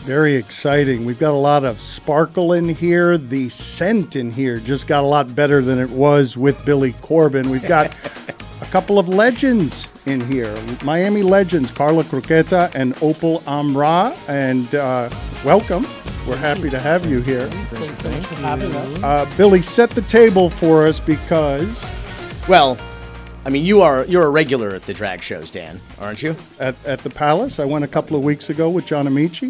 Very exciting. We've got a lot of sparkle in here. The scent in here just got a lot better than it was with Billy Corben. We've got a couple of legends in here. Miami legends, Karla Croqueta and Opal Amra. And welcome. We're happy to have you here. Thanks so much for having us. Billy, set the table for us because... Well, I mean, you're a regular at the drag shows, Dan, aren't you? At the Palace. I went a couple of weeks ago with John Amici.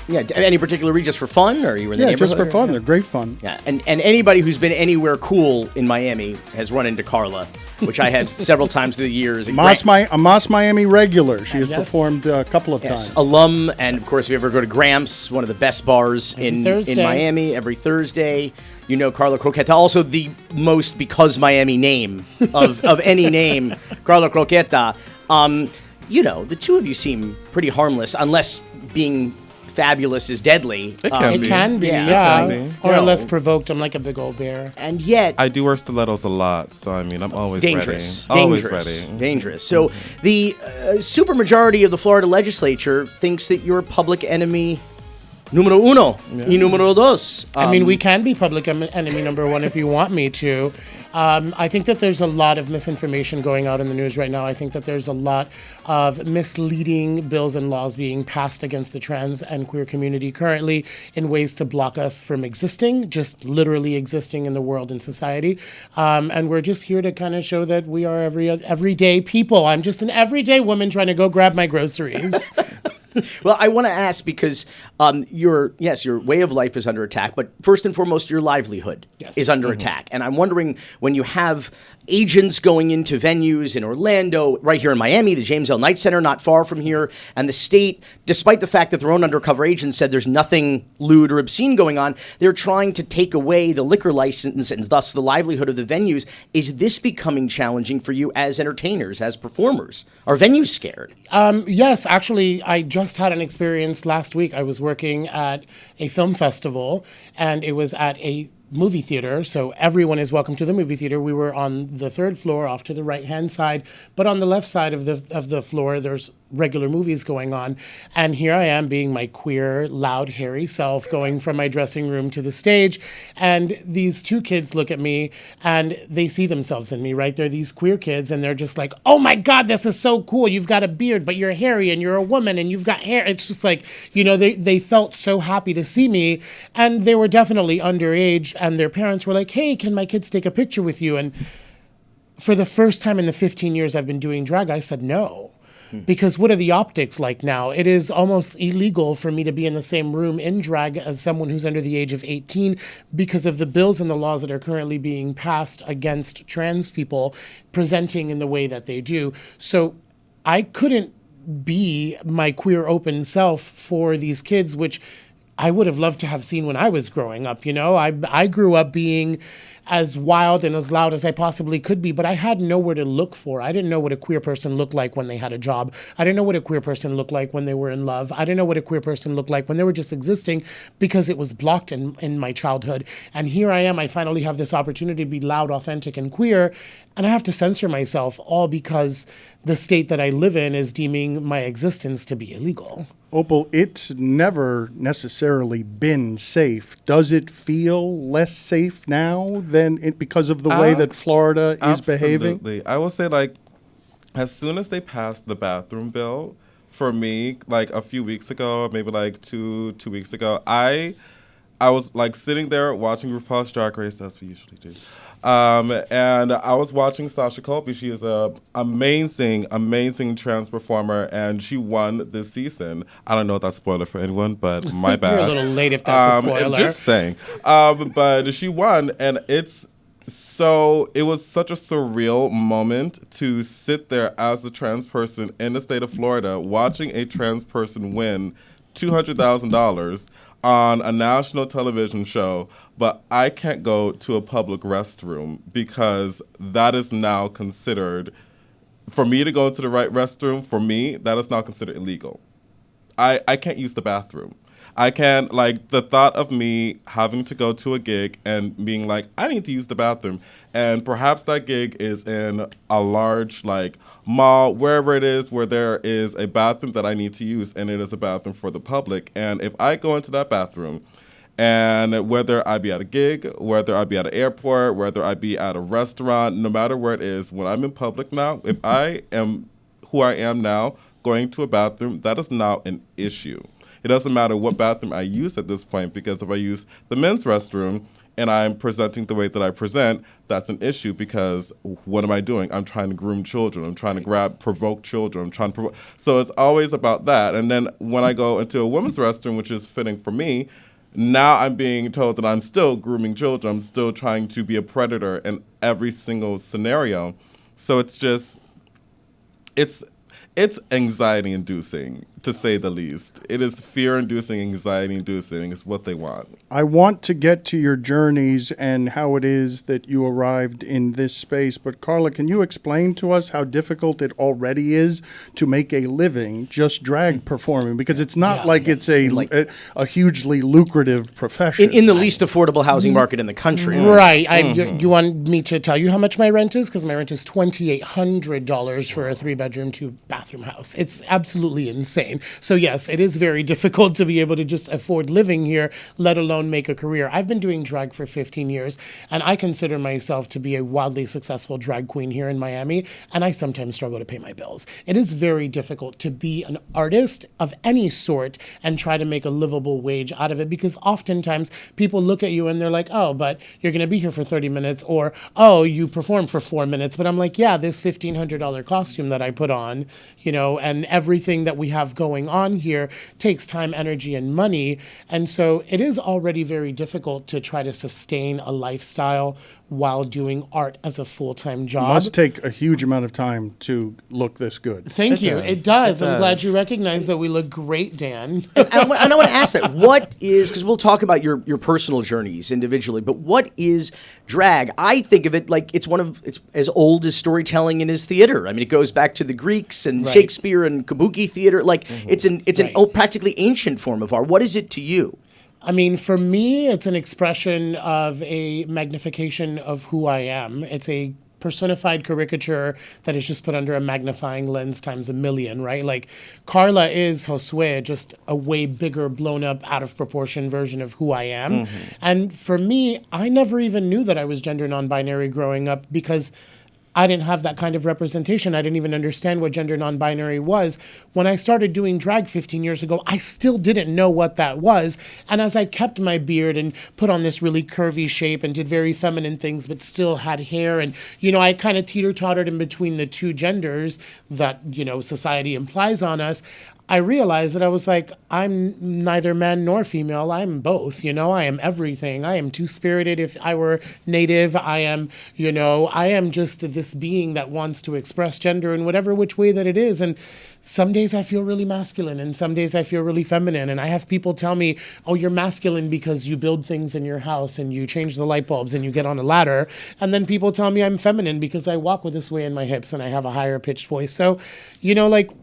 Yeah. Any particular reason, just for fun, or you were in the neighborhood? Yeah, just for fun. They're great fun. Yeah, and anybody who's been anywhere cool in Miami has run into Karla, which I have several times through the years. A Moss Miami regular. She has performed a couple of times. Alum, and of course, if you ever go to Gramps, one of the best bars in Miami, every Thursday. You know Karla Croqueta, also the most because Miami name of any name, Karla Croqueta. The two of you seem pretty harmless, unless being fabulous is deadly. It can be, yeah. Or unless provoked, I'm like a big old bear. And yet... I do wear stilettos a lot, so I mean, I'm always dangerous. ready. Dangerous. Always ready. Dangerous. So the supermajority of the Florida legislature thinks that you're public enemy numero uno y numero dos. I mean, we can be public enemy number one if you want me to. I think that there's a lot of misinformation going out in the news right now. I think that there's a lot of misleading bills and laws being passed against the trans and queer community currently in ways to block us from existing, just literally existing in the world and society. And we're just here to kind of show that we are everyday people. I'm just an everyday woman trying to go grab my groceries. Well, I want to ask because your way of life is under attack, but first and foremost, your livelihood is under attack. And I'm wondering, when you have agents going into venues in Orlando, right here in Miami, the James L. Knight Center, not far from here, and the state, despite the fact that their own undercover agents said there's nothing lewd or obscene going on, they're trying to take away the liquor license and thus the livelihood of the venues. Is this becoming challenging for you as entertainers, as performers? Are venues scared? Yes, actually, I just had an experience last week. I was working at a film festival, and it was at a movie theater, so everyone is welcome to the movie theater. We were on the third floor off to the right-hand side, but on the left side of the floor, there's regular movies going on. And here I am being my queer, loud, hairy self, going from my dressing room to the stage. And these two kids look at me and they see themselves in me, right? They're these queer kids and they're just like, oh my God, this is so cool. You've got a beard, but you're hairy and you're a woman and you've got hair. It's just like, they felt so happy to see me. And they were definitely underage and their parents were like, hey, can my kids take a picture with you? And for the first time in the 15 years I've been doing drag, I said no. Because what are the optics like now? It is almost illegal for me to be in the same room in drag as someone who's under the age of 18 because of the bills and the laws that are currently being passed against trans people presenting in the way that they do. So I couldn't be my queer open self for these kids, which I would have loved to have seen when I was growing up. I grew up being as wild and as loud as I possibly could be, but I had nowhere to look for. I didn't know what a queer person looked like when they had a job. I didn't know what a queer person looked like when they were in love. I didn't know what a queer person looked like when they were just existing because it was blocked in my childhood. And here I am, I finally have this opportunity to be loud, authentic, and queer, and I have to censor myself all because the state that I live in is deeming my existence to be illegal. Opal, it's never necessarily been safe. Does it feel less safe now than because of the way that Florida is behaving? Absolutely. I will say, as soon as they passed the bathroom bill, for me, a few weeks ago, maybe two weeks ago, I was sitting there watching RuPaul's Drag Race, as we usually do. And I was watching Sasha Colby. She is an amazing, amazing trans performer, and she won this season. I don't know if that's a spoiler for anyone, but my bad. You're a little late if that's a spoiler. Just saying. But she won, and it was such a surreal moment to sit there as a trans person in the state of Florida watching a trans person win $200,000 on a national television show, but I can't go to a public restroom because that is now considered, for me to go to the right restroom, for me, that is now considered illegal. I can't use the bathroom. I can't, like, the thought of me having to go to a gig and being like, I need to use the bathroom. And perhaps that gig is in a large, like, mall, wherever it is, where there is a bathroom that I need to use, and it is a bathroom for the public. And if I go into that bathroom, and whether I be at a gig, whether I be at an airport, whether I be at a restaurant, no matter where it is, when I'm in public now, if I am who I am now, going to a bathroom, that is now an issue. It doesn't matter what bathroom I use at this point, because if I use the men's restroom and I'm presenting the way that I present, that's an issue, because what am I doing? I'm trying to groom children. I'm trying to provoke children. I'm trying to provoke. So it's always about that. And then when I go into a women's restroom, which is fitting for me, now I'm being told that I'm still grooming children. I'm still trying to be a predator in every single scenario. So it's just, it's anxiety-inducing, to say the least. It is fear-inducing, anxiety-inducing. It's what they want. I want to get to your journeys and how it is that you arrived in this space. But Karla, can you explain to us how difficult it already is to make a living just drag performing? Because it's not like it's a hugely lucrative profession. In the least affordable housing market in the country. Right. You want me to tell you how much my rent is? Because my rent is $2,800 for a 3-bedroom, 2-bathroom house. It's absolutely insane. So yes, it is very difficult to be able to just afford living here, let alone make a career. I've been doing drag for 15 years, and I consider myself to be a wildly successful drag queen here in Miami, and I sometimes struggle to pay my bills. It is very difficult to be an artist of any sort and try to make a livable wage out of it, because oftentimes people look at you and they're like, oh, but you're going to be here for 30 minutes, or, oh, you perform for 4 minutes. But I'm like, yeah, this $1,500 costume that I put on, and everything that we have going on here takes time, energy, and money. And so it is already very difficult to try to sustain a lifestyle while doing art as a full-time job. Must take a huge amount of time to look this good. Thank you. It does. I'm glad you recognize that we look great, Dan. And I want to ask that. What is, because we'll talk about your personal journeys individually, but what is drag? I think of it like it's as old as storytelling and as theater. I mean, it goes back to the Greeks and Shakespeare and kabuki theater. Like it's an practically ancient form of art. What is it to you? I mean, for me, it's an expression of a magnification of who I am. It's a personified caricature that is just put under a magnifying lens times a million, right? Like, Karla is Josue, just a way bigger, blown up, out of proportion version of who I am. And for me, I never even knew that I was gender non-binary growing up, because I didn't have that kind of representation. I didn't even understand what gender non-binary was. When I started doing drag 15 years ago, I still didn't know what that was. And as I kept my beard and put on this really curvy shape and did very feminine things, but still had hair, and, I kind of teeter-tottered in between the two genders that, society implies on us, I realized that I was like, I'm neither man nor female. I'm both, I am everything. I am two-spirited. If I were native, I am, I am just this being that wants to express gender in whatever which way that it is. And some days I feel really masculine, and some days I feel really feminine. And I have people tell me, oh, you're masculine because you build things in your house and you change the light bulbs and you get on a ladder. And then people tell me I'm feminine because I walk with a sway in my hips and I have a higher pitched voice. So,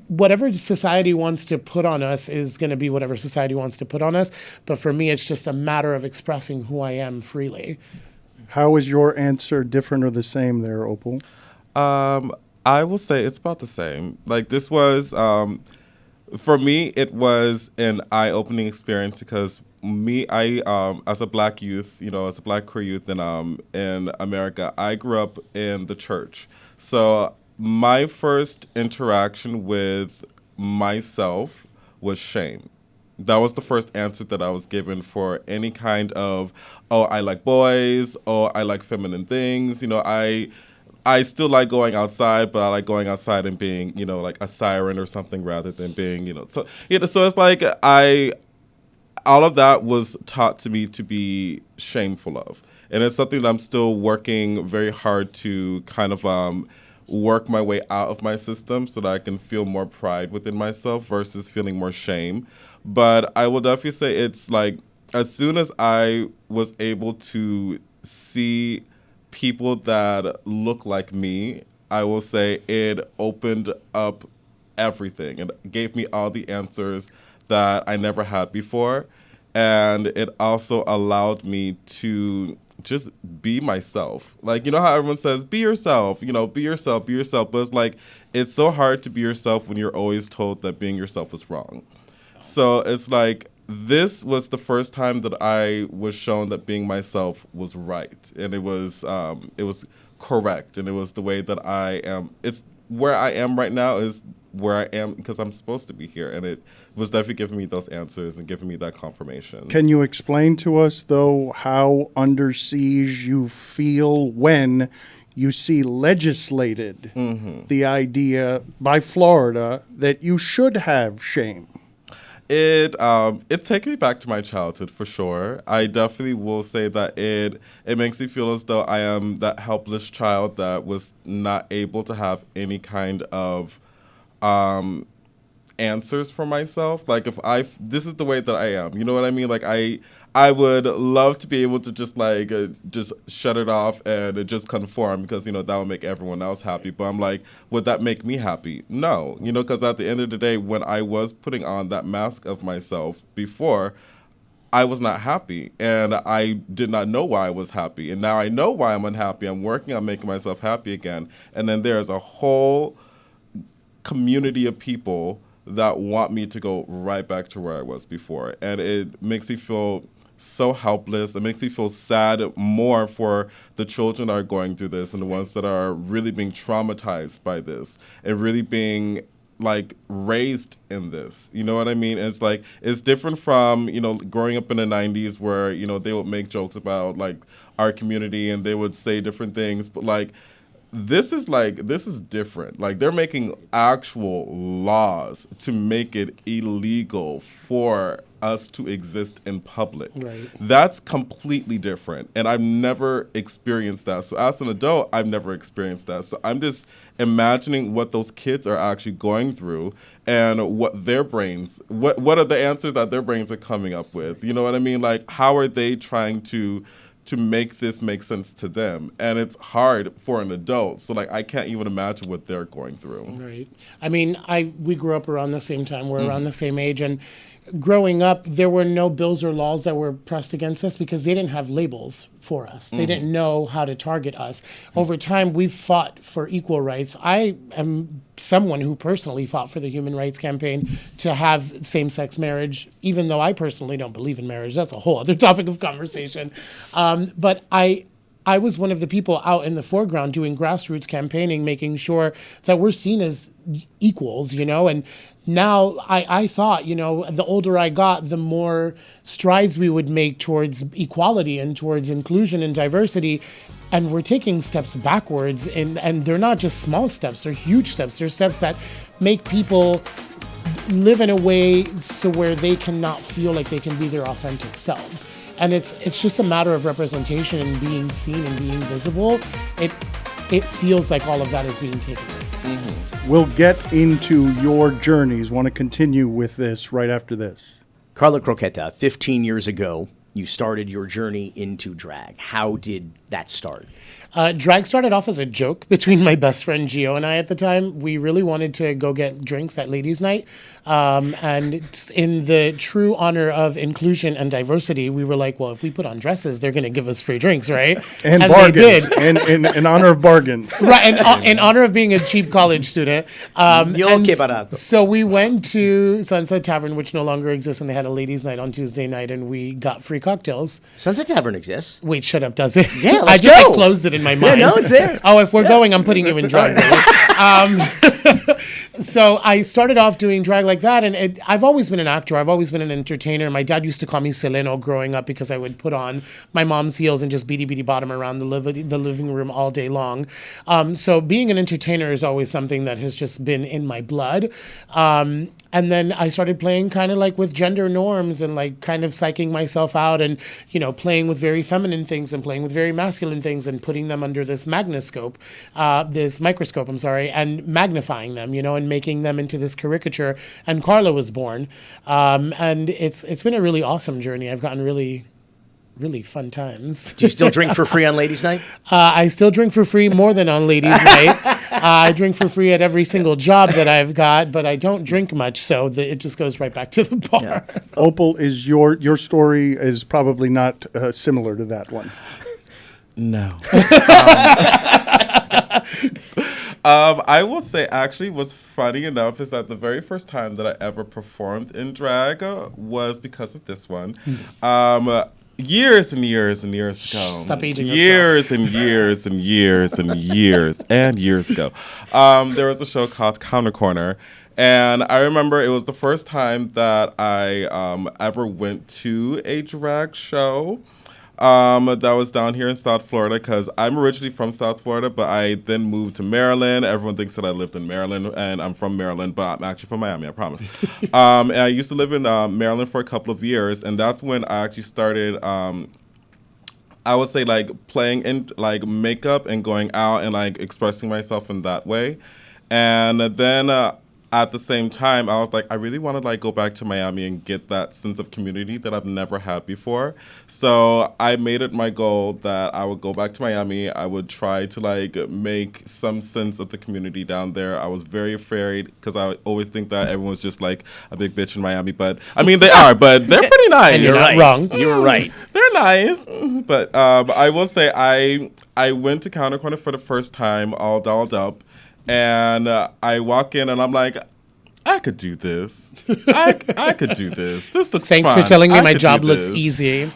whatever society wants to put on us is going to be whatever society wants to put on us. But for me, it's just a matter of expressing who I am freely. How is your answer different or the same there, Opal? I will say it's about the same. Like, this was, for me, it was an eye-opening experience, because I, as a black youth, as a black queer youth in America, I grew up in the church. So my first interaction with myself was shame. That was the first answer that I was given for any kind of, oh, I like boys, oh, I like feminine things. I still like going outside, but I like going outside and being, like a siren or something, rather than being, so it's like all of that was taught to me to be shameful of. And it's something that I'm still working very hard to kind of work my way out of my system, so that I can feel more pride within myself versus feeling more shame. But I will definitely say it's like, as soon as I was able to see people that look like me, I will say it opened up everything. It gave me all the answers that I never had before. And it also allowed me to just be myself. Like, you know how everyone says, be yourself, be yourself, be yourself. But it's like, it's so hard to be yourself when you're always told that being yourself is wrong. So it's like, this was the first time that I was shown that being myself was right. And it was correct. And it was the way that I am. It's where I am right now is where I am because I'm supposed to be here. And it was definitely giving me those answers and giving me that confirmation. Can you explain to us, though, how under siege you feel when you see legislated the idea by Florida that you should have shame? It takes me back to my childhood for sure. I definitely will say that it makes me feel as though I am that helpless child that was not able to have any kind of answers for myself. Like this is the way that I am. You know what I mean? Like I would love to be able to just just shut it off and just conform because, that would make everyone else happy. But I'm like, would that make me happy? No, because at the end of the day, when I was putting on that mask of myself before, I was not happy and I did not know why I was happy. And now I know why I'm unhappy. I'm working on making myself happy again. And then there's a whole community of people that want me to go right back to where I was before. And it makes me feel so helpless. It makes me feel sad more for the children that are going through this and the ones that are really being traumatized by this and really being raised in this. You know what I mean? And it's like, it's different from, growing up in the 90s where, they would make jokes about our community and they would say different things, but this is different. They're making actual laws to make it illegal for us to exist in public. Right. That's completely different. And I've never experienced that. So as an adult, I've never experienced that. So I'm just imagining what those kids are actually going through and what their brains, what are the answers that their brains are coming up with? You know what I mean? How are they trying to make this make sense to them? And it's hard for an adult. So I can't even imagine what they're going through. Right. I mean, we grew up around the same time. We're around the same age. And growing up, there were no bills or laws that were pressed against us because they didn't have labels for us. They didn't know how to target us. Over time, we've fought for equal rights. I am someone who personally fought for the Human Rights Campaign to have same-sex marriage, even though I personally don't believe in marriage. That's a whole other topic of conversation. But I was one of the people out in the foreground doing grassroots campaigning, making sure that we're seen as equals, and now I thought, the older I got, the more strides we would make towards equality and towards inclusion and diversity. And we're taking steps backwards, and they're not just small steps, they're huge steps. They're steps that make people live in a way so where they cannot feel like they can be their authentic selves. And it's just a matter of representation and being seen and being visible. It feels like all of that is being taken away. We'll get into your journeys. Want to continue with this right after this. Karla Croqueta, 15 years ago, you started your journey into drag. How did that start? Drag started off as a joke between my best friend Gio and I at the time. We really wanted to go get drinks at Ladies' Night. And in the true honor of inclusion and diversity, we were like, well, if we put on dresses, they're going to give us free drinks, right? And They bargains. did. And in honor of bargains. Right, and in honor of being a cheap college student. So we went to Sunset Tavern, which no longer exists, and they had a Ladies' Night on Tuesday night, and we got free cocktails. Sunset Tavern exists. Wait, shut up, does it? Yeah, I let's just go. closed it in my mind. Yeah, no, it's there. Oh, if we're going, I'm putting you in drag. So I started off doing drag like that, and I've always been an actor. I've always been an entertainer. My dad used to call me Seleno growing up because I would put on my mom's heels and just beady bottom around the living room all day long. So being an entertainer is always something that has just been in my blood. And then I started playing kind of with gender norms and kind of psyching myself out and, playing with very feminine things and playing with very masculine things and putting them under this microscope, and magnifying them, and making them into this caricature. And Karla was born. And it's been a really awesome journey. I've gotten really fun times. Do you still drink for free on Ladies' Night? I still drink for free more than on Ladies' Night. I drink for free at every single job that I've got, but I don't drink much, so it just goes right back to the bar. Yeah. Opal, is your story is probably not similar to that one. No. I will say, actually, what's funny enough is that the very first time that I ever performed in drag was because of this one. Years and years and years ago. Stop aging years and years and years and years and years ago. There was a show called Counter Corner. And I remember it was the first time that I ever went to a drag show. That was down here in South Florida, because I'm originally from South Florida, but I then moved to Maryland. Everyone thinks that I lived in Maryland, and I'm from Maryland, but I'm actually from Miami, I promise. And I used to live in Maryland for a couple of years, and that's when I actually started, I would say, like, playing in, like, makeup and going out and, like, expressing myself in that way. And then at the same time, I was like, I really want to like go back to Miami and get that sense of community that I've never had before. So I made it my goal that I would go back to Miami. I would try to like make some sense of the community down there. I was very afraid because I always think that everyone's just like a big bitch in Miami. But I mean, they are, but they're pretty nice. And you're not wrong. You were right. They're nice. But I will say I went to Counter Corner for the first time, all dolled up. And I walk in and I'm like, I could do this. I could do this. This looks Thanks fun. for telling me I my could job do looks this. easy.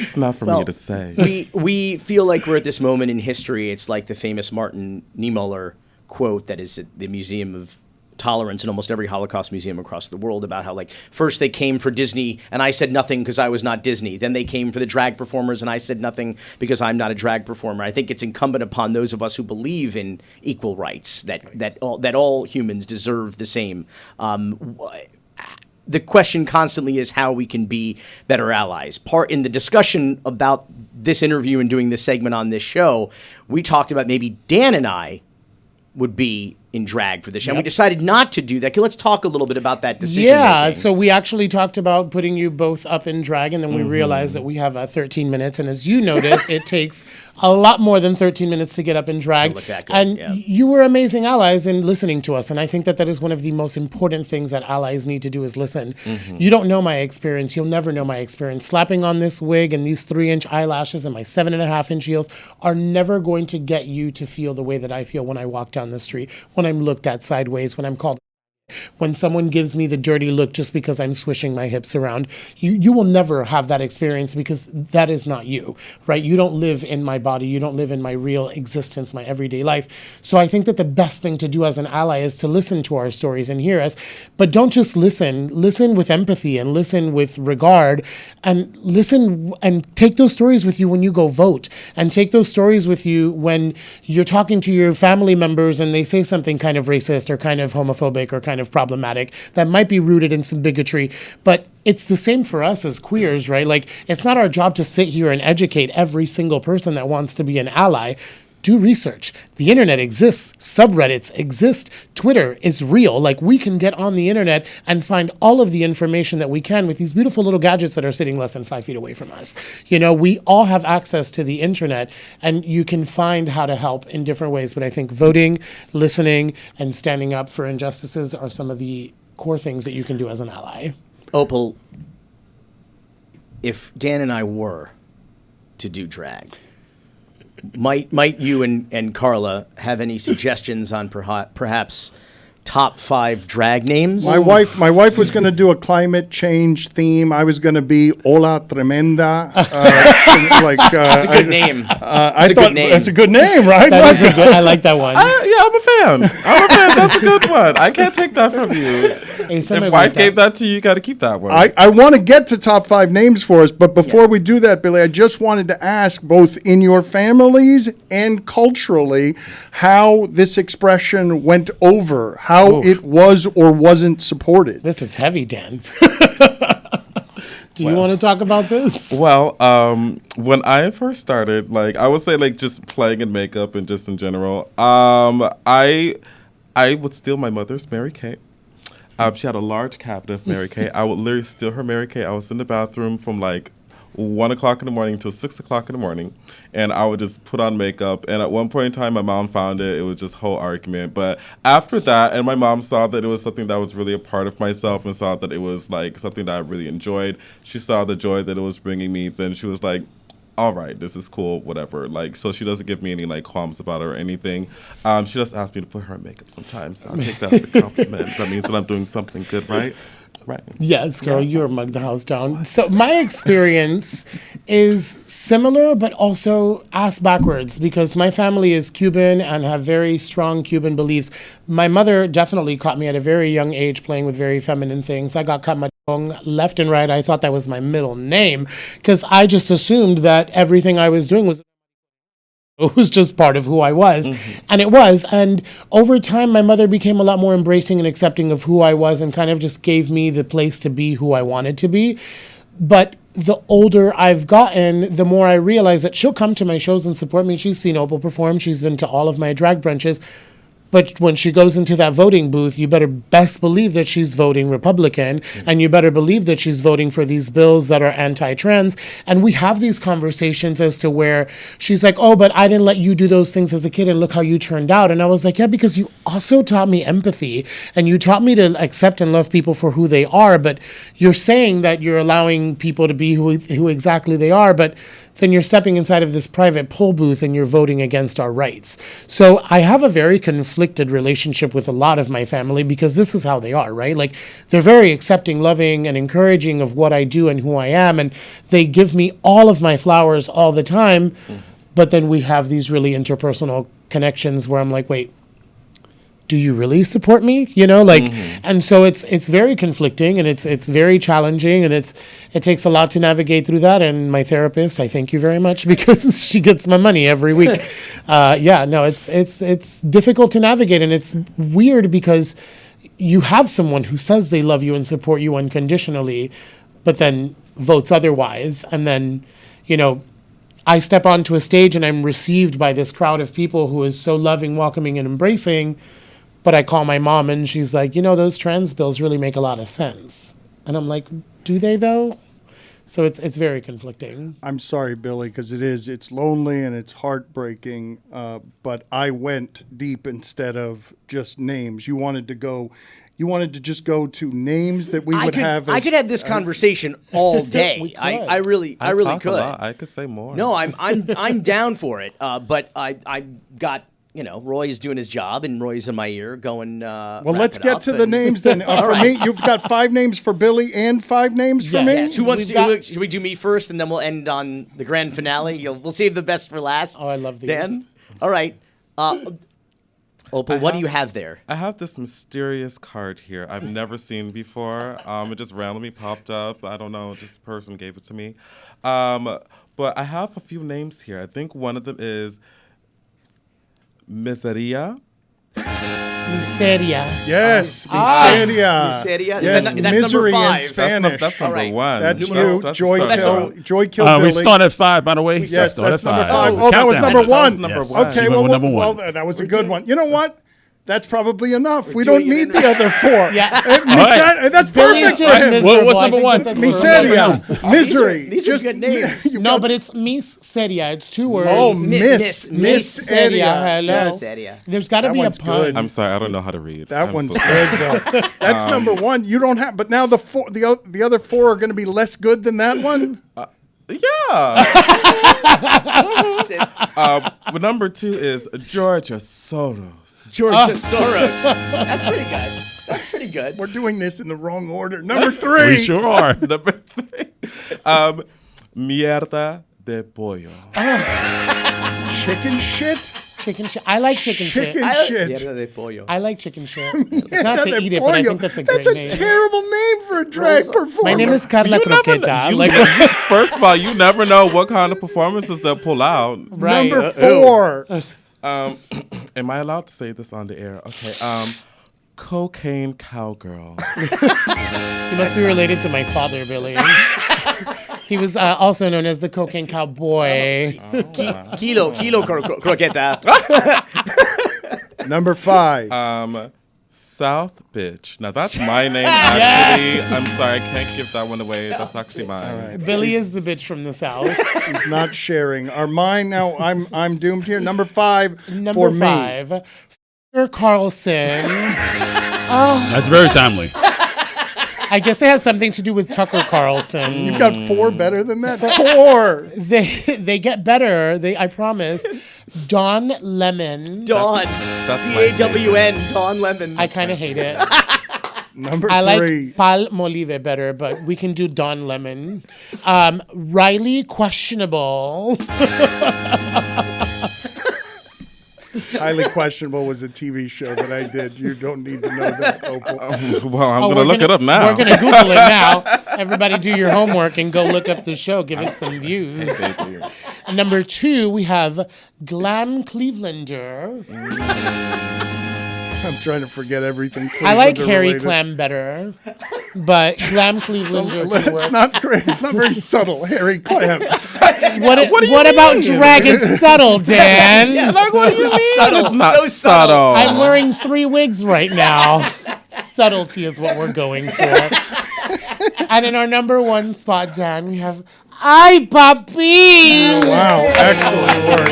It's not for me to say. We feel like we're at this moment in history. It's like the famous Martin Niemöller quote that is at the Museum of Tolerance in almost every Holocaust museum across the world about how, like, first they came for Disney and I said nothing because I was not Disney. Then they came for the drag performers and I said nothing because I'm not a drag performer. I think it's incumbent upon those of us who believe in equal rights that all humans deserve the same. The question constantly is how we can be better allies. Part in the discussion about this interview and doing this segment on this show, we talked about maybe Dan and I would be in drag for this show. And we decided not to do that. Let's talk a little bit about that decision. Yeah, so we actually talked about putting you both up in drag, and then we realized that we have 13 minutes. And as you noticed, it takes a lot more than 13 minutes to get up in drag. look that good, And yeah. you were amazing allies in listening to us. And I think that that is one of the most important things that allies need to do is listen. You don't know my experience. You'll never know my experience. Slapping on this wig and these 3-inch eyelashes and my 7.5-inch heels are never going to get you to feel the way that I feel when I walk down the street, when I'm looked at sideways, when I'm called, when someone gives me the dirty look just because I'm swishing my hips around. You will never have that experience because that is not you, right? You don't live in my body. You don't live in my real existence, my everyday life. So I think that the best thing to do as an ally is to listen to our stories and hear us, but don't just listen. Listen with empathy and listen with regard, and listen and take those stories with you when you go vote, and take those stories with you when you're talking to your family members and they say something kind of racist or kind of homophobic or kind of problematic that might be rooted in some bigotry. But it's the same for us as queers, right? Like, it's not our job to sit here and educate every single person that wants to be an ally. Do research. The internet exists. Subreddits exist. Twitter is real. Like, we can get on the internet and find all of the information that we can with these beautiful little gadgets that are sitting less than 5 feet away from us. You know, we all have access to the internet, and you can find how to help in different ways. But I think voting, listening, and standing up for injustices are some of the core things that you can do as an ally. Opal, if Dan and I were to do drag, might you and Karla have any suggestions on perhaps top 5 drag names? My wife was going to do a climate change theme. I was going to be Ola Tremenda. That's a good name. I a thought good name. that's a good name, right? That is a good, I like that one. Yeah, I'm a fan. That's a good one. I can't take that from you. Hey, If somebody wife like that. gave that to you, you got to keep that one. I want to get to top 5 names for us, but before we do that, Billy, I just wanted to ask, both in your families and culturally, how this expression went over, how it was or wasn't supported. This is heavy, Dan. Do you want to talk about this? Well, when I first started, like, I would say, like, just playing in makeup and just in general, I would steal my mother's Mary Kay. She had a large cabinet of Mary Kay. I would literally steal her Mary Kay. I was in the bathroom from, like, 1 o'clock in the morning till 6 o'clock in the morning, and I would just put on makeup. And at one point in time, my mom found it. It was just whole argument. But after that, and my mom saw that it was something that was really a part of myself and saw that it was like something that I really enjoyed. She saw the joy that it was bringing me. Then she was like, all right, this is cool, whatever. Like, so she doesn't give me any like qualms about it or anything. She just asks me to put her in makeup sometimes. So I take that as a compliment. That means that I'm doing something good, right? Right. Yes, girl, you're mug the house down. So my experience is similar, but also ass backwards because my family is Cuban and have very strong Cuban beliefs. My mother definitely caught me at a very young age playing with very feminine things. I got cut left and right. I thought that was my middle name because I just assumed that everything I was doing was just part of who I was. Mm-hmm. And it was. And over time, my mother became a lot more embracing and accepting of who I was and kind of just gave me the place to be who I wanted to be. But the older I've gotten, the more I realize that she'll come to my shows and support me. She's seen Opal perform. She's been to all of my drag brunches. But when she goes into that voting booth, you better best believe that she's voting Republican, and you better believe that she's voting for these bills that are anti-trans. And we have these conversations as to where she's like, oh, but I didn't let you do those things as a kid, and look how you turned out. And I was like, yeah, because you also taught me empathy, and you taught me to accept and love people for who they are. But you're saying that you're allowing people to be who exactly they are, but then you're stepping inside of this private poll booth and you're voting against our rights. So I have a very conflicted relationship with a lot of my family because this is how they are, right? Like they're very accepting, loving, and encouraging of what I do and who I am. And they give me all of my flowers all the time. But then we have these really interpersonal connections where I'm like, wait, do you really support me? You know, like, and so it's very conflicting and it's very challenging and it takes a lot to navigate through that. And my therapist, I thank you very much because she gets my money every week. It's difficult to navigate and it's weird because you have someone who says they love you and support you unconditionally, but then votes otherwise. And then, you know, I step onto a stage and I'm received by this crowd of people who is so loving, welcoming, and embracing. But I call my mom and she's like, you know, those trans bills really make a lot of sense. And I'm like, do they though? So it's very conflicting. I'm sorry, Billy, because it's lonely and it's heartbreaking. But I went deep instead of just names. You wanted to just go to names that we would have. I could have this conversation all day. I really talk could. A lot. I could say more. No, I'm down for it. But I got. You know, Roy's doing his job, and Roy's in my ear going. Well, let's get to the names then. For me, you've got 5 names for Billy and 5 names for me. Yes. Who wants to? Should we do me first, and then we'll end on the grand finale? We'll save the best for last. Oh, I love these. Dan, all right. Opal, what do you have there? I have this mysterious card here I've never seen before. It just randomly popped up. I don't know. This person gave it to me. But I have a few names here. I think one of them is Miseria. Miseria. Yes, miseria. Miseria. Yes, that's misery number 5. in Spanish. That's number right. 1. That's Numero- you, Joy Kill We Billy. start at 5, by the way. Yes, that's number 5. There's a Oh, that was countdown. number 1. Number Yes. one. Okay, You went with number 1. well, that was a good one. You know what? That's probably enough. We doing don't it need in the other 4. Yeah. That's Billy's perfect for just him. miserable. What's I number think 1? that's Miseria. Misery. These are good names. You No, got- but it's Miseria. It's 2 words. Oh, Miss Miseria. Hello. Yes. Miseria. There's got to That be a one's pun. good. I'm sorry, I don't know how to read. That I'm one's so sorry. good, though. That's number 1. You don't have, but now the other 4 are going to be less good than that one. Yeah. But number 2 is Georgia Soros. Georgia Soros. That's pretty good. That's pretty good. We're doing this in the wrong order. Number 3. We sure are. Number 3. Mierda de pollo. Chicken shit. Chicken shit. I like chicken shit. Chicken shit. Mierda de pollo. I like chicken shit. It's not to Mierda de eat it, but I pollo. think that's a great That's a name. terrible name for a drag performer. My name is Karla Croqueta. Like, First of all, you never know what kind of performances they'll pull out. right. Number 4. Am I allowed to say this on the air? Okay. Cocaine cowgirl. He must be related to my father, Billy. He was also known as the cocaine cowboy. Kilo croqueta. Number 5. South bitch. Now that's my name actually. I'm sorry, I can't give that one away. That's actually mine. All right. Billy is the bitch from the South. She's not sharing. Are mine now? I'm doomed here. Number 5 Number for me. 5, Carlson. That's very timely. I guess it has something to do with Tucker Carlson. You've got 4 better than that. 4. They get better. I promise. Don Lemon. Dawn. That's my DAWN. Dawn Lemon. I kind of hate it. Number I 3. like Pal Molive better, but we can do Don Lemon. Riley Questionable. Highly Questionable was a TV show that I did. You don't need to know that, Opal. Well, I'm gonna look it up now. We're going to Google it now. Everybody do your homework and go look up the show. Give it some views. Number 2, we have Glam Clevelander. I'm trying to forget everything. I like Harry Cleveland-related. Clam better, but Glam Clevelander can work. It's not great. It's not very subtle, Harry Clam. What about drag is subtle, Dan? Like, what do you mean? Subtle. It's not So subtle. I'm wearing 3 wigs right now. Subtlety is what we're going for. And in our number 1 spot, Dan, we have Ay Papi. Wow, excellent work.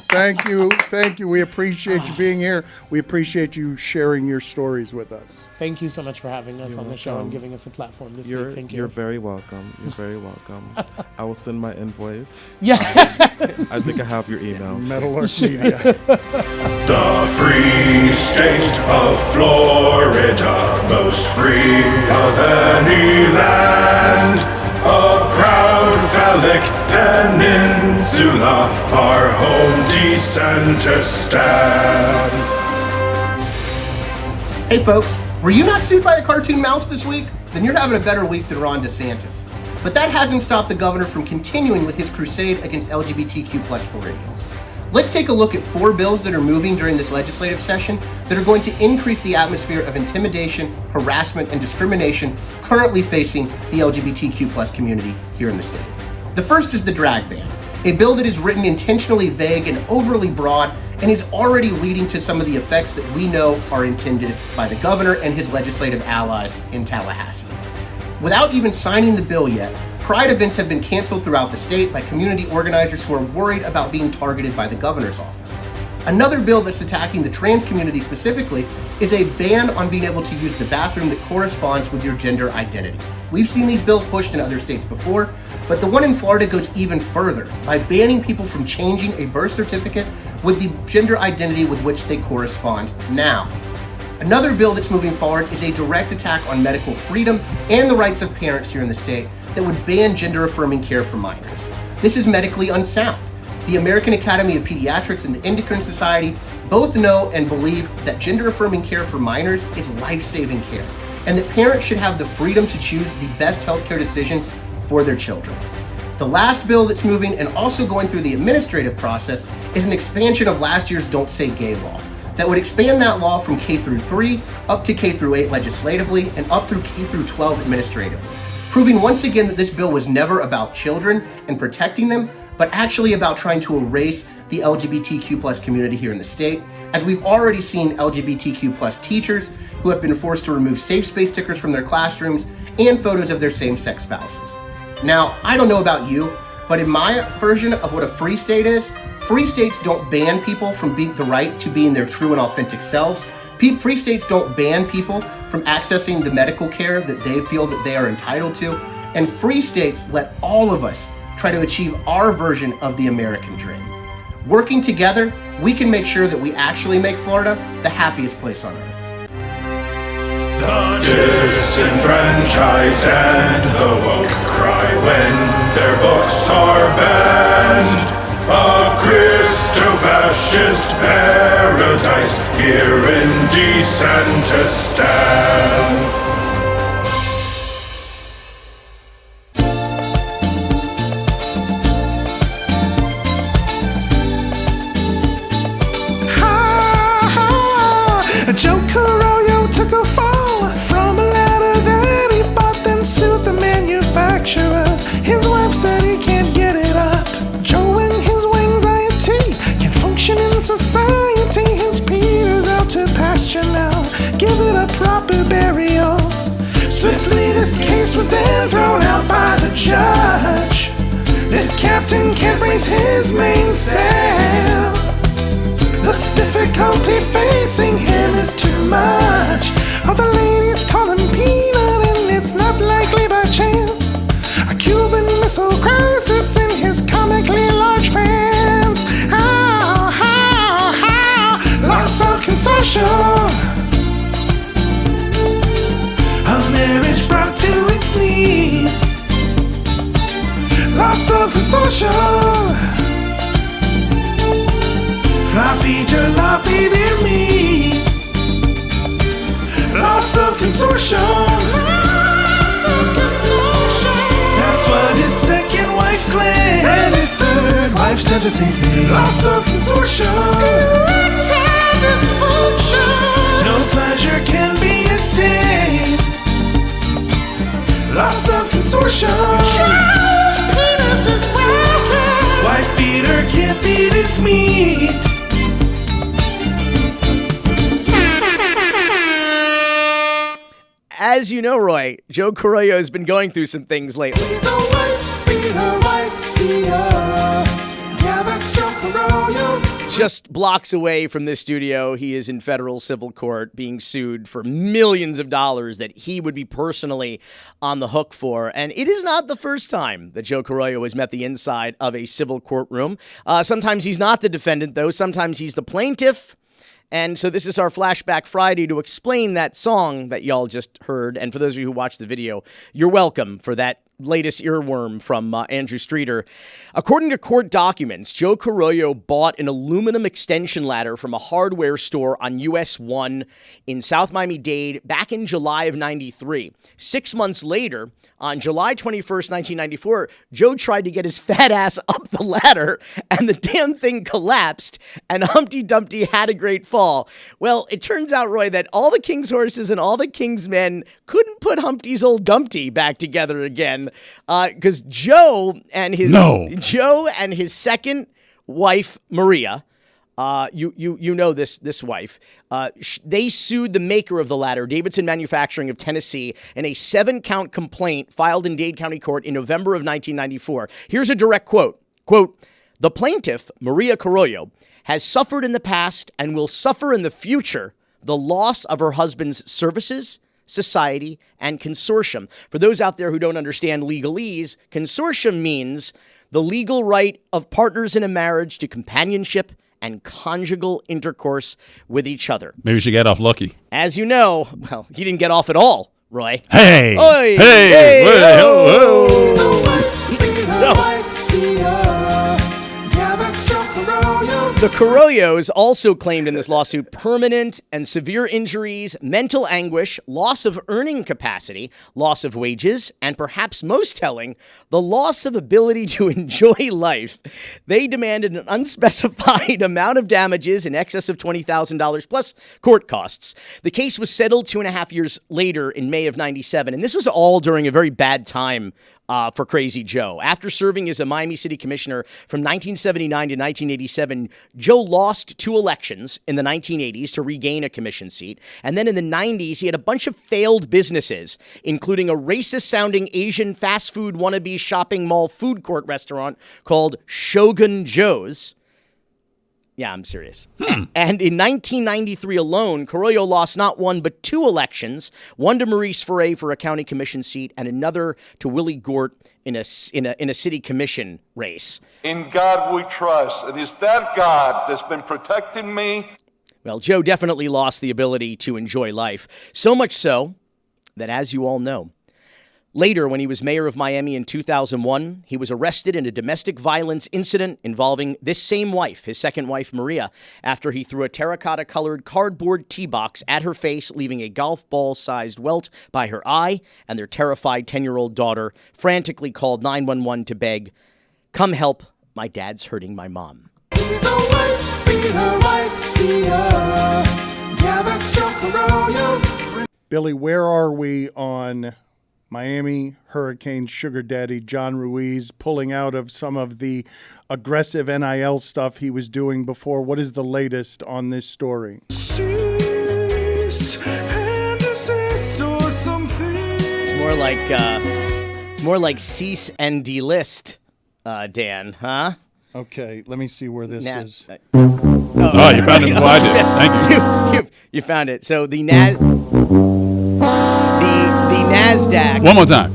Thank you. Thank you. We appreciate you being here. We appreciate you sharing your stories with us. Thank you so much for having us on the show and giving us a platform this week. Thank you. You're very welcome. You're very welcome. I will send my invoice. Yeah. I think I have your emails. Metal Arts Media. The free state of Florida, most free of any land. A proud phallic peninsula, our home decentistan. Hey folks, were you not sued by a cartoon mouse this week? Then you're having a better week than Ron DeSantis. But that hasn't stopped the governor from continuing with his crusade against LGBTQ+ Floridians. Let's take a look at 4 bills that are moving during this legislative session that are going to increase the atmosphere of intimidation, harassment, and discrimination currently facing the LGBTQ+ community here in the state. The first is the drag ban, a bill that is written intentionally vague and overly broad and is already leading to some of the effects that we know are intended by the governor and his legislative allies in Tallahassee. Without even signing the bill yet, Pride events have been canceled throughout the state by community organizers who are worried about being targeted by the governor's office. Another bill that's attacking the trans community specifically is a ban on being able to use the bathroom that corresponds with your gender identity. We've seen these bills pushed in other states before, but the one in Florida goes even further by banning people from changing a birth certificate with the gender identity with which they correspond now. Another bill that's moving forward is a direct attack on medical freedom and the rights of parents here in the state that would ban gender-affirming care for minors. This is medically unsound. The American Academy of Pediatrics and the Endocrine Society both know and believe that gender-affirming care for minors is life-saving care, and that parents should have the freedom to choose the best healthcare decisions for their children. The last bill that's moving and also going through the administrative process is an expansion of last year's Don't Say Gay law that would expand that law from K through 3 up to K through 8 legislatively and up through K through 12 administratively, proving once again that this bill was never about children and protecting them, but actually about trying to erase the LGBTQ+ community here in the state, as we've already seen LGBTQ+ teachers who have been forced to remove safe space stickers from their classrooms and photos of their same-sex spouses. Now, I don't know about you, but in my version of what a free state is, free states don't ban people from being the right to being their true and authentic selves. Free states don't ban people from accessing the medical care that they feel that they are entitled to. And free states let all of us try to achieve our version of the American dream. Working together, we can make sure that we actually make Florida the happiest place on earth. The disenfranchised and the woke cry when their books are banned. A Christo-fascist paradise here in Decentistan. Joe Carollo took a fall from a ladder that he bought, then sued the manufacturer. His wife said he can't get it up. Joe and his anxiety can function in society. His Peter's out to pasture now. this case was then thrown out by the judge. This captain can't raise his mainsail. The difficulty facing him is too much. All the ladies call him Peanut, and it's not likely by chance. A Cuban Missile Crisis in his comically large pants. How, loss of consortium. A marriage brought to its knees. Loss of consortium. Floppy jalopy did me. Loss of consortium. Loss of consortium. That's what his second wife claimed. And his third wife said the same thing. Loss of consortium. Erectile dysfunction. No pleasure can be attained. Loss of consortium. His penis is broken. Wife beater can't beat his meat. As you know, Roy, Joe Carollo has been going through some things lately. He's a wife beater, yeah, that's Joe Carollo. Just blocks away from this studio, he is in federal civil court being sued for millions of dollars that he would be personally on the hook for. And it is not the first time that Joe Carollo has met the inside of a civil courtroom. Sometimes he's not the defendant, though. Sometimes he's the plaintiff. And so this is our Flashback Friday to explain that song that y'all just heard. And for those of you who watched the video, you're welcome for that latest earworm from Andrew Streeter. According to court documents, Joe Carollo bought an aluminum extension ladder from a hardware store on US 1 in South Miami-Dade back in July of 93. 6 months later, on July 21st, 1994, Joe tried to get his fat ass up the ladder, and the damn thing collapsed, and Humpty Dumpty had a great fall. Well, it turns out, Roy, that all the king's horses and all the king's men couldn't put Humpty's old Dumpty back together again, because Joe and his second wife, Maria, you know this wife. They sued the maker of the ladder, Davidson Manufacturing of Tennessee, in a 7-count complaint filed in Dade County Court in November of 1994. Here's a direct quote. Quote, "The plaintiff, Maria Carollo, has suffered in the past and will suffer in the future the loss of her husband's services, society, and consortium." For those out there who don't understand legalese, consortium means the legal right of partners in a marriage to companionship and conjugal intercourse with each other. Maybe she got off lucky. As you know, well, he didn't get off at all, Roy. Hey! Oy, Hey! hey, Whoa, The Carollos also claimed in this lawsuit permanent and severe injuries, mental anguish, loss of earning capacity, loss of wages, and perhaps most telling, the loss of ability to enjoy life. They demanded an unspecified amount of damages in excess of $20,000 plus court costs. The case was settled 2.5 years later in May of 97, and this was all during a very bad time for Crazy Joe. After serving as a Miami City Commissioner from 1979 to 1987, Joe lost 2 elections in the 1980s to regain a commission seat. And then in the 90s, he had a bunch of failed businesses, including a racist-sounding Asian fast food wannabe shopping mall food court restaurant called Shogun Joe's. Yeah, I'm serious. And in 1993 alone, Carollo lost not 1 but 2 elections, one to Maurice Ferre for a county commission seat and another to Willie Gort in a city commission race. In God we trust, and it's that God that's been protecting me. Well, Joe definitely lost the ability to enjoy life, so much so that, as you all know, later, when he was mayor of Miami in 2001, he was arrested in a domestic violence incident involving this same wife, his second wife, Maria, after he threw a terracotta-colored cardboard tee box at her face, leaving a golf ball-sized welt by her eye, and their terrified 10-year-old daughter frantically called 911 to beg, "Come help, my dad's hurting my mom." He's a wife beater, yeah, that's Joe Carollo. Billy, where are we on Miami Hurricane sugar daddy John Ruiz pulling out of some of the aggressive NIL stuff he was doing before? What is the latest on this story? It's more It's more like cease and delist, Dan, huh? Okay, let me see where this is. Oh, you found it before I did. Thank you. You found it. So the NASDAQ. One more time.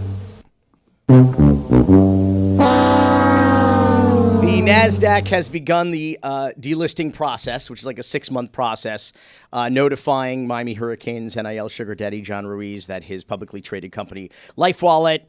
The NASDAQ has begun the delisting process, which is like a 6-month process, notifying Miami Hurricanes NIL sugar daddy John Ruiz that his publicly traded company LifeWallet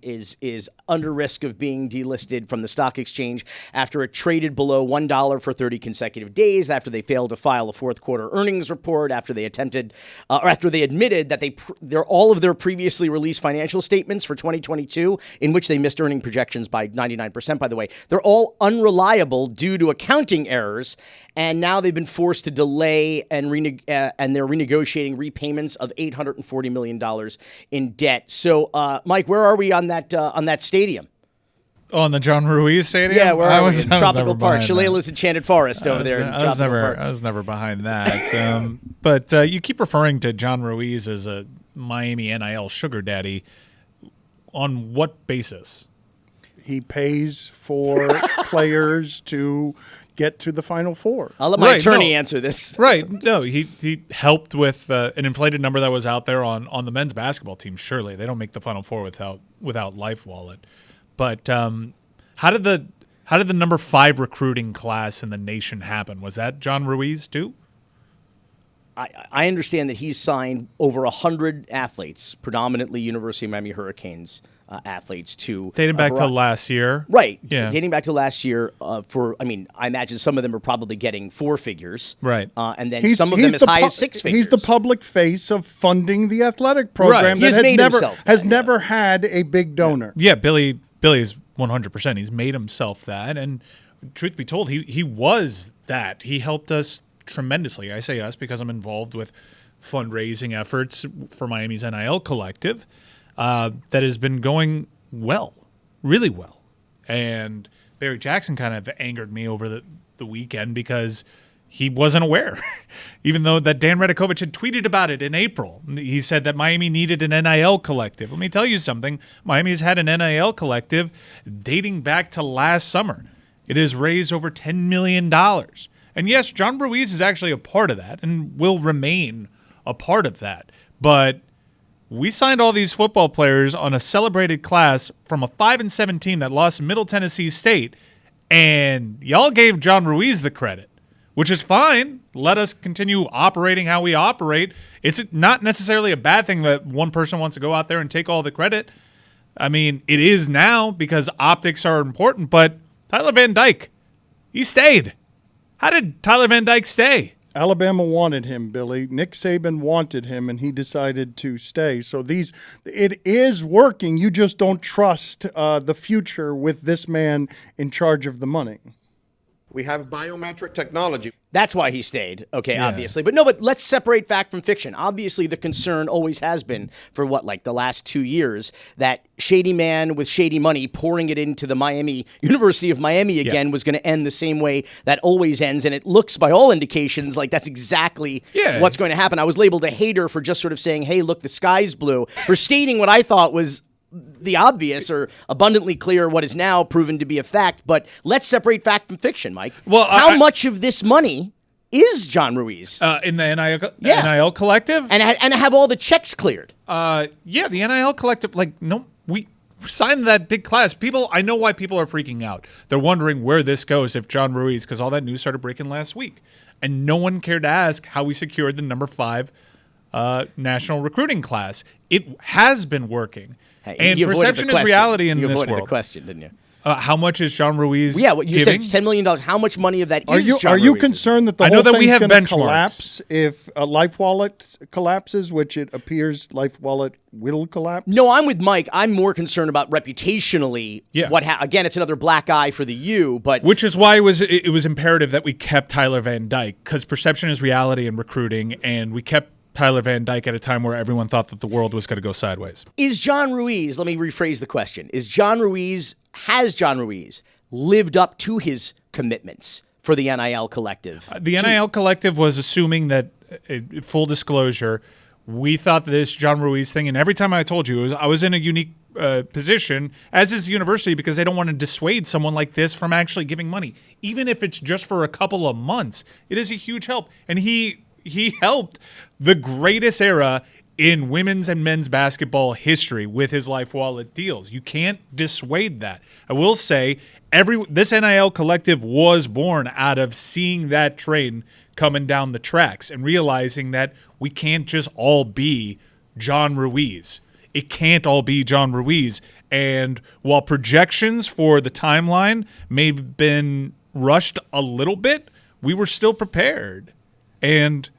is under risk of being delisted from the stock exchange after it traded below $1 for 30 consecutive days, after they failed to file a fourth quarter earnings report, after they admitted that all of their previously released financial statements for 2022, in which they missed earning projections by 99%, by the way, they're all unreliable due to accounting errors, and now they've been forced to delay and they're renegotiating repayments of $840 million in debt. So, Mike, where are we on that stadium? Oh, on the John Ruiz Stadium? Yeah, where are we? In Tropical Park, Shillelagh's Enchanted Forest over there. I was never behind that. But you keep referring to John Ruiz as a Miami NIL sugar daddy. On what basis? He pays for players to get to the Final Four. I'll let my attorney answer this. Right. No, he helped with an inflated number that was out there on the men's basketball team. Surely they don't make the Final Four without LifeWallet. But how did the number 5 recruiting class in the nation happen? Was that John Ruiz too? I understand that he's signed over 100 athletes, predominantly University of Miami Hurricanes athletes, to dating back to last year. Right. Yeah. Dating back to last year. I imagine some of them are probably getting 4 figures. Right. And then some of them as high as 6 figures. He's the public face of funding the athletic program that has never had a big donor. Yeah, Billy's 100%. He's made himself that, and truth be told, he was that. He helped us tremendously. I say us because I'm involved with fundraising efforts for Miami's NIL collective that has been going well, really well. And Barry Jackson kind of angered me over the weekend because he wasn't aware, even though that Dan Redikovich had tweeted about it in April. He said that Miami needed an NIL collective. Let me tell you something. Miami's had an NIL collective dating back to last summer. It has raised over $10 million. And yes, John Ruiz is actually a part of that and will remain a part of that. But we signed all these football players on a celebrated class from a 5-7 team that lost Middle Tennessee State, and y'all gave John Ruiz the credit, which is fine. Let us continue operating how we operate. It's not necessarily a bad thing that one person wants to go out there and take all the credit. I mean, it is now because optics are important, but Tyler Van Dyke, he stayed. How did Tyler Van Dyke stay? Alabama wanted him, Billy. Nick Saban wanted him, and he decided to stay. So it is working. You just don't trust the future with this man in charge of the money. We have biometric technology. That's why he stayed, obviously. But let's separate fact from fiction. Obviously, the concern always has been for the last 2 years, that shady man with shady money pouring it into the University of Miami again was going to end the same way that always ends. And it looks, by all indications, like that's exactly what's going to happen. I was labeled a hater for just sort of saying, hey, look, the sky's blue, for stating what I thought was the obvious or abundantly clear, what is now proven to be a fact. But let's separate fact from fiction, Mike. Well, how much of this money is John Ruiz in the NIL collective, and have all the checks cleared? The NIL collective. We signed that big class. I know why people are freaking out. They're wondering where this goes if John Ruiz, because all that news started breaking last week, and no one cared to ask how we secured the number 5 national recruiting class. It has been working. And perception is reality in this world. You avoided the question, didn't you? How much is John Ruiz? Yeah, what you giving? said it's $10 million. How much money of that is John Ruiz? Are you Ruiz's? concerned that the whole thing's going to collapse if LifeWallet collapses, which it appears LifeWallet will collapse? No, I'm with Mike. I'm more concerned about reputationally. Yeah. Again, it's another black eye for the U, but which is why it was imperative that we kept Tyler Van Dyke, because perception is reality in recruiting, and we kept Tyler Van Dyke at a time where everyone thought that the world was going to go sideways. Is John Ruiz, let me rephrase the question, has John Ruiz lived up to his commitments for the NIL collective? The NIL collective was assuming that, full disclosure, we thought this John Ruiz thing, and every time I told you, I was in a unique position, as is the university, because they don't want to dissuade someone like this from actually giving money. Even if it's just for a couple of months, it is a huge help. And he helped the greatest era in women's and men's basketball history with his Life Wallet deals. You can't dissuade that. I will say, this NIL collective was born out of seeing that train coming down the tracks and realizing that we can't just all be John Ruiz. It can't all be John Ruiz. And while projections for the timeline may have been rushed a little bit, we were still prepared and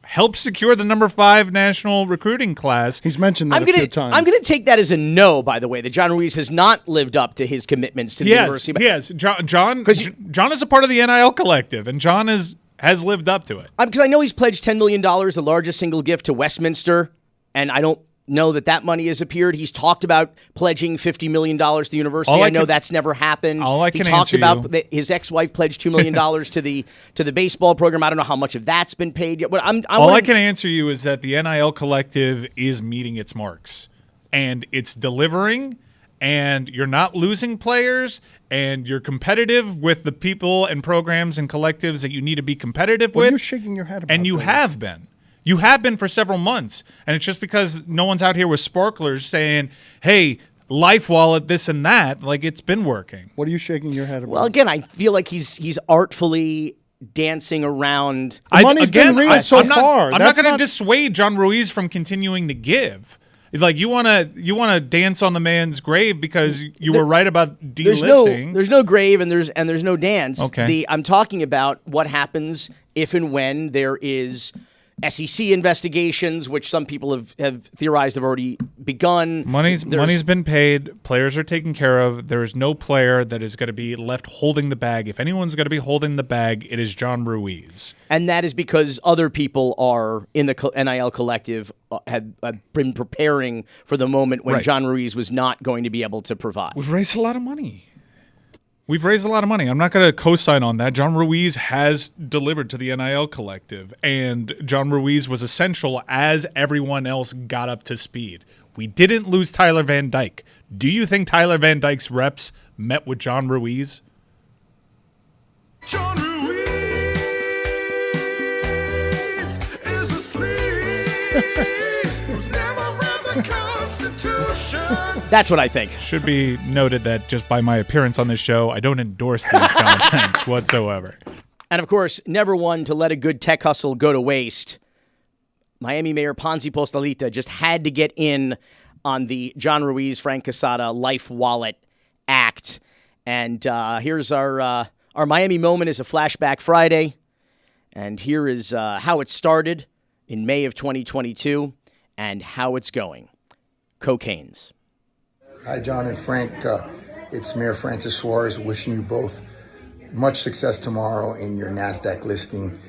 helped secure the number 5 national recruiting class. He's mentioned that a few times. I'm going to take that as a no, by the way, that John Ruiz has not lived up to his commitments to the university. Yes, John is a part of the NIL collective, and John has lived up to it. Because I know he's pledged $10 million, the largest single gift to Westminster, and I don't know that money has appeared. He's talked about pledging $50 million to the university. I know that's never happened. He talked about his ex-wife pledged $2 million to the baseball program. I don't know how much of that's been paid yet. But I can answer you is that the NIL collective is meeting its marks, and it's delivering, and you're not losing players, and you're competitive with the people and programs and collectives that you need to be competitive with. You're shaking your head about and you that. have been. You have been for several months, and it's just because no one's out here with sparklers saying, hey, Life Wallet, this and that. Like, it's been working. What are you shaking your head about? Well, again, I feel like he's artfully dancing around. The money's been real so far. I'm not going to dissuade John Ruiz from continuing to give. It's like you want to dance on the man's grave because you were right about delisting. There's no grave and there's no dance. Okay. I'm talking about what happens if and when there is SEC investigations, which some people have theorized have already begun. Money's been paid. Players are taken care of. There is no player that is going to be left holding the bag. If anyone's going to be holding the bag, it is John Ruiz. And that is because other people are in the NIL collective have been preparing for the moment when John Ruiz was not going to be able to provide. We've raised a lot of money. I'm not going to co-sign on that. John Ruiz has delivered to the NIL collective, and John Ruiz was essential as everyone else got up to speed. We didn't lose Tyler Van Dyke. Do you think Tyler Van Dyke's reps met with John Ruiz? John Ruiz is asleep. Who's never read the Constitution. That's what I think. Should be noted that just by my appearance on this show, I don't endorse these comments whatsoever. And of course, never one to let a good tech hustle go to waste. Miami Mayor Ponzi Postalita just had to get in on the John Ruiz, Frank Casada Life Wallet act. And here's our Miami moment is a Flashback Friday. And here is how it started in May of 2022 and how it's going. Cocaine's. Hi, John and Frank. It's Mayor Francis Suarez wishing you both much success tomorrow in your NASDAQ listing.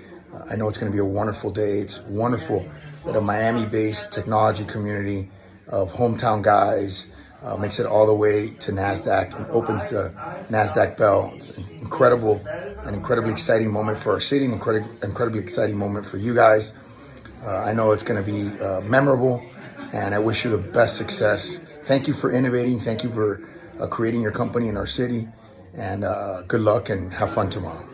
I know it's going to be a wonderful day. It's wonderful that a Miami-based technology community of hometown guys makes it all the way to NASDAQ and opens the NASDAQ bell. It's an incredibly exciting moment for our city, an incredibly exciting moment for you guys. I know it's going to be memorable, and I wish you the best success. Thank you for innovating. Thank you for creating your company in our city. And good luck and have fun tomorrow.